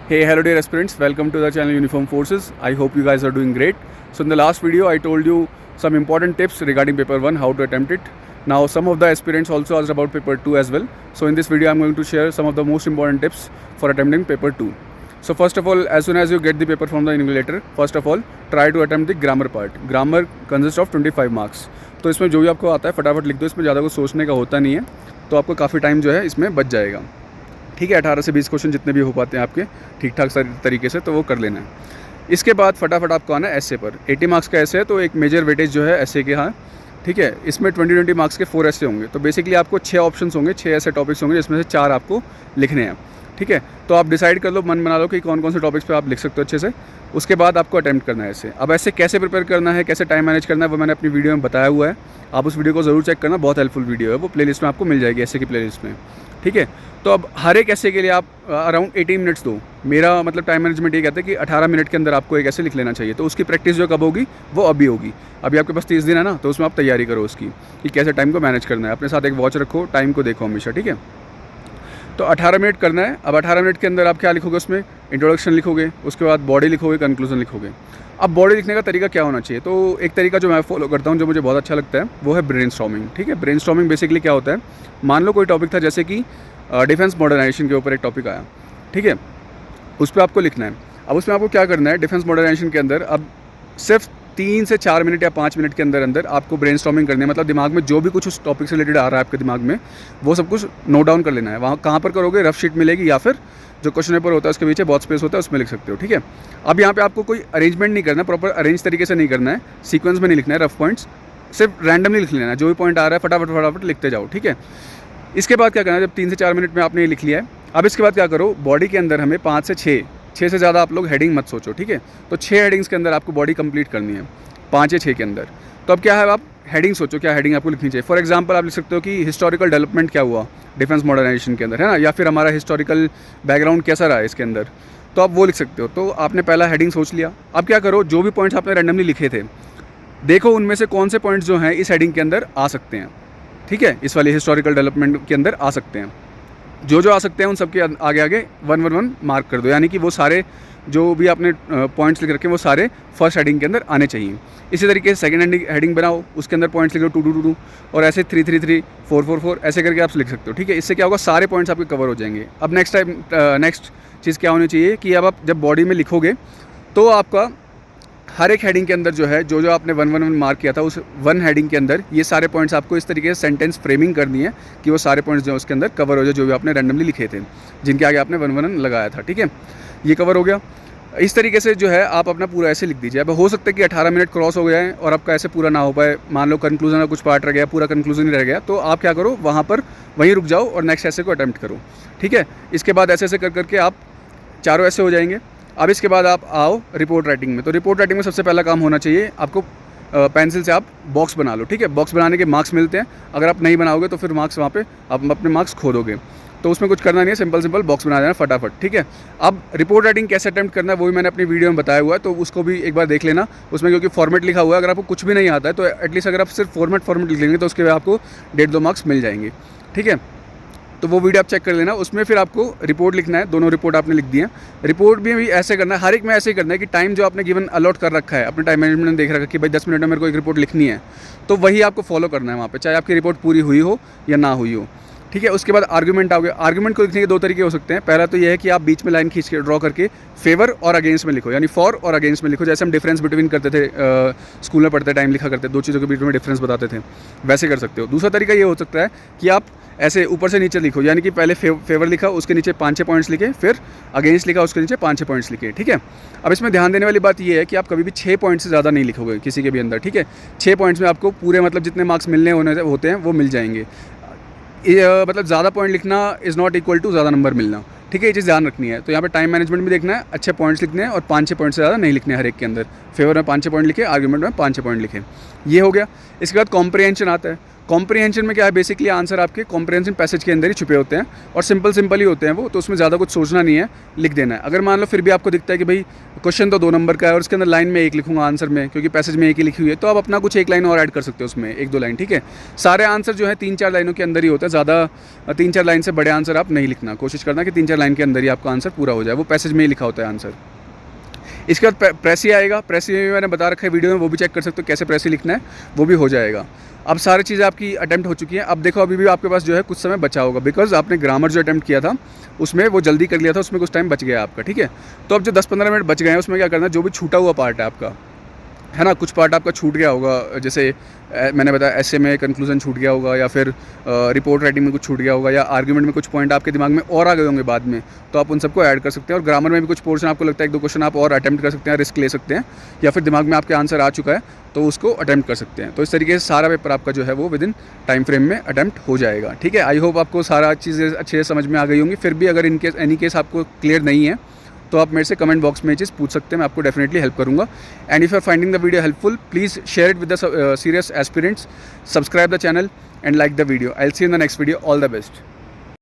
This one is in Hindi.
Hey, hello dear aspirants, welcome to the channel Uniform Forces. I hope you guys are doing great. So in the last video I told you some important tips regarding paper 1, how to attempt it. Now some of the aspirants also asked about paper 2 as well. So in this video I'm going to share some of the most important tips for attempting paper 2. So first of all, as soon as you get the paper from the invigilator, first of all try to attempt the grammar part. Grammar consists of 25 marks. तो इसमें जो भी आपको आता है फटाफट लिख दो, इसमें ज़्यादा कुछ सोचने का होता नहीं है, तो आपको काफ़ी टाइम जो है इसमें बच जाएगा। ठीक है, 18 से 20 क्वेश्चन जितने भी हो पाते हैं आपके ठीक ठाक तरीके से, तो वो कर लेना है। इसके बाद फटाफट आपको आना है एस्से पर। 80 मार्क्स का एस्से है, तो एक मेजर वेटेज जो है एस्से के हाँ, ठीक है। इसमें 20 मार्क्स के 4 एस्से होंगे, तो बेसिकली आपको 6 ऑप्शंस होंगे, 6 ऐसे टॉपिक्स होंगे जिसमें से 4 आपको लिखने हैं। ठीक है, तो आप डिसाइड कर लो, मन बना लो कि कौन कौन से टॉपिक्स पे आप लिख सकते हो अच्छे से। उसके बाद आपको अटैम्प्ट करना है ऐसे। अब ऐसे कैसे प्रिपेयर करना है, कैसे टाइम मैनेज करना है, वो मैंने अपनी वीडियो में बताया हुआ है। आप उस वीडियो को ज़रूर चेक करना, बहुत हेल्पफुल वीडियो है, वो प्लेलिस्ट में आपको मिल जाएगी, ऐसे की प्लेलिस्ट में। ठीक है, तो अब हर एक ऐसे के लिए आप अराउंड 18 मिनट्स दो। मेरा मतलब टाइम मैनेजमेंट ये कहता है कि 18 मिनट के अंदर आपको एक ऐसे लिख लेना चाहिए। तो उसकी प्रैक्टिस जो कब होगी, वो अभी होगी। अभी आपके पास 30 दिन है ना, तो उसमें आप तैयारी करो उसकी कि कैसे टाइम को मैनेज करना है। अपने साथ एक वॉच रखो, टाइम को देखो हमेशा। ठीक है, तो 18 मिनट करना है। अब 18 मिनट के अंदर आप क्या लिखोगे, उसमें इंट्रोडक्शन लिखोगे, उसके बाद बॉडी लिखोगे, कंक्लूजन लिखोगे। अब बॉडी लिखने का तरीका क्या होना चाहिए, तो एक तरीका जो मैं फॉलो करता हूँ, जो मुझे बहुत अच्छा लगता है, वो है ब्रेनस्टॉर्मिंग। ठीक है, ब्रेनस्टॉर्मिंग बेसिकली क्या होता है, मान लो कोई टॉपिक था, जैसे कि डिफेंस मॉडर्नाइजेशन के ऊपर एक टॉपिक आया। ठीक है, उस पर आपको लिखना है। अब उसमें आपको क्या करना है, डिफेंस मॉडर्नाइजेशन के अंदर अब सिर्फ 3 से 4 मिनट या 5 मिनट के अंदर अंदर आपको ब्रेनस्टॉर्मिंग करनी है। मतलब दिमाग में जो भी कुछ उस टॉपिक से रिलेटेड आ रहा है आपके दिमाग में, वो सब कुछ नोट डाउन कर लेना है। वहाँ कहाँ पर करोगे, रफ शीट मिलेगी या फिर जो क्वेश्चन पेपर होता है उसके पीछे बहुत स्पेस होता है, उसमें लिख सकते हो। ठीक है, अब यहाँ पे आपको कोई अरेंजमेंट नहीं करना है, प्रॉपर अरेंज तरीके से नहीं करना है, सीक्वेंस में नहीं लिखना है, रफ पॉइंट्स सिर्फ रैंडमली लिख लेना है। जो भी पॉइंट आ रहा है फटाफट फटाफट लिखते जाओ। ठीक है, इसके बाद क्या करना है, जब 3 से 4 मिनट में आपने ये लिख लिया है, अब इसके बाद क्या करो, बॉडी के अंदर हमें 5 से 6 से ज़्यादा आप लोग हेडिंग मत सोचो। ठीक है, तो 6 हेडिंग्स के अंदर आपको बॉडी कंप्लीट करनी है, 5 या 6 के अंदर। तो अब क्या है, आप हेडिंग सोचो, क्या हेडिंग आपको लिखनी चाहिए। फॉर एग्जांपल आप लिख सकते हो कि हिस्टोरिकल डेवलपमेंट क्या हुआ डिफेंस मॉडर्नाइजेशन के अंदर, है ना, या फिर हमारा हिस्टोरिकल बैकग्राउंड कैसा रहा है इसके अंदर, तो आप वो लिख सकते हो। तो आपने पहला हेडिंग सोच लिया। अब क्या करो, जो भी पॉइंट्स आपने रैंडमली लिखे थे, देखो उनमें से कौन से पॉइंट्स जो हैं इस हेडिंग के अंदर आ सकते हैं। ठीक है, इस वाले हिस्टोरिकल डेवलपमेंट के अंदर आ सकते हैं। जो आ सकते हैं उन सबके आगे आगे 111 मार्क कर दो, यानी कि वो सारे जो भी आपने पॉइंट्स लिख रखे हैं वो सारे फर्स्ट हेडिंग के अंदर आने चाहिए। इसी तरीके से सेकंड हेडिंग बनाओ, उसके अंदर पॉइंट्स लिख दो 2 2 2 2 और ऐसे 3 3 3 4 4 4 ऐसे करके आप लिख सकते हो। ठीक है, इससे क्या होगा, सारे पॉइंट्स आपके कवर हो जाएंगे। अब नेक्स्ट चीज़ क्या होनी चाहिए कि अब आप जब बॉडी में लिखोगे, तो आपका हर एक हेडिंग के अंदर जो है, जो आपने 111 मार्क किया था, उस 1 हेडिंग के अंदर ये सारे पॉइंट्स आपको इस तरीके से सेंटेंस फ्रेमिंग करनी है कि वो सारे पॉइंट्स जो है उसके अंदर कवर हो जाए, जो भी आपने रैंडमली लिखे थे, जिनके आगे आपने 111 लगाया था। ठीक है, ये कवर हो गया। इस तरीके से जो है आप अपना पूरा ऐसे लिख दीजिए। अब हो सकता है कि 18 मिनट क्रॉस हो गया है और आपका ऐसे पूरा ना हो पाए, मान लो कंक्लूजन का कुछ पार्ट रह गया, पूरा कंक्लूजन ही रह गया, तो आप क्या करो, वहाँ पर वहीं रुक जाओ और नेक्स्ट ऐसे को अटैम्प्ट करो। ठीक है, इसके बाद ऐसे ऐसे कर करके आप चारों ऐसे हो जाएंगे। अब इसके बाद आप आओ रिपोर्ट राइटिंग में। तो रिपोर्ट राइटिंग में सबसे पहला काम होना चाहिए आपको, पेंसिल से आप बॉक्स बना लो। ठीक है, बॉक्स बनाने के मार्क्स मिलते हैं, अगर आप नहीं बनाओगे तो फिर मार्क्स वहाँ पे आप अपने मार्क्स खो दोगे। तो उसमें कुछ करना नहीं है, सिंपल बॉक्स बना देना फटाफट। ठीक है, अब रिपोर्ट राइटिंग कैसे अटैम्प्ट करना है वो भी मैंने अपनी वीडियो में बताया हुआ है, तो उसको भी एक बार देख लेना। उसमें क्योंकि फॉर्मेट लिखा हुआ है, अगर आपको कुछ भी नहीं आता है तो एटलीस्ट अगर आप सिर्फ फॉर्मेट लिख लेंगे तो उसके बाद आपको 1.5-2 मार्क्स मिल जाएंगे। ठीक है, तो वो वीडियो आप चेक कर लेना। उसमें फिर आपको रिपोर्ट लिखना है, दोनों रिपोर्ट आपने लिख दी है। रिपोर्ट भी ऐसे करना है, हर एक में ऐसे ही करना है कि टाइम जो आपने गिवन अलॉट कर रखा है, अपने टाइम मैनेजमेंट ने देख रखा है कि भाई 10 मिनट में मेरे को एक रिपोर्ट लिखनी है, तो वही आपको फॉलो करना है वहाँ पे, चाहे आपकी रिपोर्ट पूरी हुई हो या ना हुई हो। ठीक है, उसके बाद आर्गूमेंट आओगे। आर्गूमेंट को लिखने के 2 तरीके हो सकते हैं। पहला तो ये है कि आप बीच में लाइन खींच के ड्रॉ करके फेवर और अगेंस्ट में लिखो, यानी फॉर और अगेंस्ट में लिखो, जैसे हम डिफरेंस बिटवीन करते थे स्कूल में पढ़ते टाइम लिखा करते, 2 चीज़ों के बीच में डिफरेंस बताते थे, वैसे कर सकते हो। दूसरा तरीका ये हो सकता है कि आप ऐसे ऊपर से नीचे लिखो, यानी कि पहले फेवर लिखा, उसके नीचे 5-6 पॉइंट्स लिखे, फिर अगेंस्ट लिखा, उसके नीचे 5-6 पॉइंट्स लिखे। ठीक है, अब इसमें ध्यान देने वाली बात ये है कि आप कभी भी 6 पॉइंट से ज़्यादा नहीं लिखोगे किसी के भी अंदर। ठीक है, 6 पॉइंट्स में आपको पूरे मतलब जितने मार्क्स मिलने होते हैं वो मिल जाएंगे। मतलब ज़्यादा पॉइंट लिखना इज़ नॉट इक्वल टू ज़्यादा नंबर मिलना। ठीक है, ये चीज़ ध्यान रखनी है। तो यहाँ पे टाइम मैनेजमेंट भी देखना है, अच्छे पॉइंट्स लिखने हैं और 5-6 पॉइंट से ज़्यादा नहीं लिखने हैं हर एक के अंदर। फेवर में 5-6 पॉइंट लिखे, आर्गूमेंट में 5-6 पॉइंट लिखे, ये हो गया। इसके बाद कॉम्प्रिहेंशन आता है। कॉम्प्रिहेंशन में क्या है, बेसिकली आंसर आपके कॉम्प्रिहेंशन पैसेज के अंदर ही छुपे होते हैं और सिंपल ही होते हैं वो, तो उसमें ज़्यादा कुछ सोचना नहीं है, लिख देना है। अगर मान लो फिर भी आपको दिखता है कि भाई क्वेश्चन तो 2 नंबर का है और उसके अंदर लाइन में 1 लिखूंगा आंसर में, क्योंकि पैसेज में 1 ही लिखी हुई है, तो आप अपना कुछ 1 लाइन और ऐड कर सकते हो उसमें, 1-2 लाइन। ठीक है, सारे आंसर जो है 3-4 लाइनों के अंदर ही होता है, ज़्यादा 3-4 लाइन से बड़े आंसर आप नहीं लिखना, कोशिश करना कि 3-4 लाइन के अंदर ही आपका आंसर पूरा हो जाए, वो पैसेज में ही लिखा होता है आंसर। इसके बाद प्रेसी आएगा, प्रेसी में मैंने बता रखा है वीडियो में, वो भी चेक कर सकते हो कैसे प्रेसी लिखना है, वो भी हो जाएगा। अब सारी चीज़ें आपकी अटैम्प्ट हो चुकी हैं। अब देखो अभी भी आपके पास जो है कुछ समय बचा होगा, बिकॉज आपने ग्रामर जो अटैम्प्ट किया था उसमें वो जल्दी कर लिया था, उसमें कुछ टाइम बच गया आपका, ठीक है। तो अब जो 10-15 मिनट बच गए हैं उसमें क्या करना है, जो भी छूटा हुआ पार्ट है आपका, है ना, कुछ पार्ट आपका छूट गया होगा, जैसे मैंने बताया ऐसे में कंक्लूजन छूट गया होगा, या फिर रिपोर्ट राइटिंग में कुछ छूट गया होगा, या आर्ग्यूमेंट में कुछ पॉइंट आपके दिमाग में और आ गए होंगे बाद में, तो आप उन सबको ऐड कर सकते हैं। और ग्रामर में भी कुछ पोर्शन आपको लगता है 1-2 क्वेश्चन आप और अटैम्प्ट कर सकते हैं, रिस्क ले सकते हैं, या फिर दिमाग में आपके आंसर आ चुका है तो उसको अटैम्प्ट कर सकते हैं। तो इस तरीके से सारा पेपर आपका जो है वो विद इन टाइम फ्रेम में अटैम्प्ट हो जाएगा, ठीक है। आई होप आपको सारा चीज़ें अच्छे से समझ में आ गई होंगी। फिर भी अगर इन केस एनी केस आपको क्लियर नहीं है तो आप मेरे से कमेंट बॉक्स में ये चीज़ पूछ सकते हैं, मैं आपको डेफिनेटली हेल्प करूँगा। And if you are finding the video helpful, please share it with the serious aspirants, subscribe the channel and like the video. I will see you in the next video. All the best.